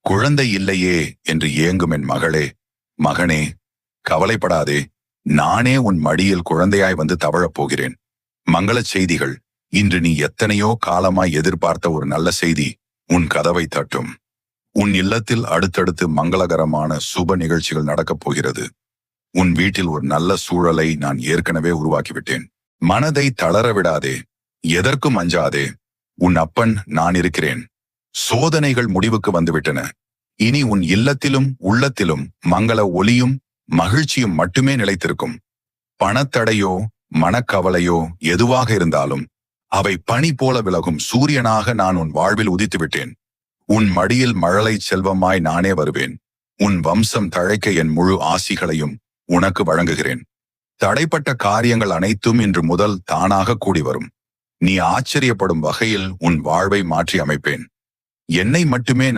குழந்தை இல்லையே என்று ஏங்கும் என் மகளே, மகனே, கவலைப்படாதே. நானே உன் மடியில் குழந்தையாய் வந்து தவழப் போகிறேன். மங்களச் செய்திகள். இன்று நீ எத்தனையோ காலமாய் எதிர்பார்த்த ஒரு நல்ல செய்தி உன் கதவை தட்டும். உன் இல்லத்தில் அடுத்தடுத்து மங்களகரமான சுப நிகழ்ச்சிகள் நடக்கப் போகிறது. உன் வீட்டில் ஒரு நல்ல சூழலை நான் ஏற்கனவே உருவாக்கிவிட்டேன். மனதை தளர விடாதே. எதற்கும் அஞ்சாதே. உன் அப்பன் நான் இருக்கிறேன். சோதனைகள் முடிவுக்கு வந்துவிட்டன. இனி உன் இல்லத்திலும் உள்ளத்திலும் மங்கள ஒளியும் மகிழ்ச்சியும் மட்டுமே நிலைத்திருக்கும். பணத்தடையோ மனக்கவலையோ எதுவாக இருந்தாலும் அவை பனி போல விலகும் சூரியனாக நான் உன் வாழ்வில் உதித்து விட்டேன். உன் மடியில் மழலை செல்வமாய் நானே வருவேன். உன் வம்சம் தழைக்க என் முழு ஆசிகளையும் உனக்கு வழங்குகிறேன். தடைப்பட்ட காரியங்கள் அனைத்தும் இன்று முதல் தானாக கூடி வரும். நீ ஆச்சரியப்படும் வகையில் உன் வாழ்வை மாற்றி அமைப்பேன். என்னை மட்டுமே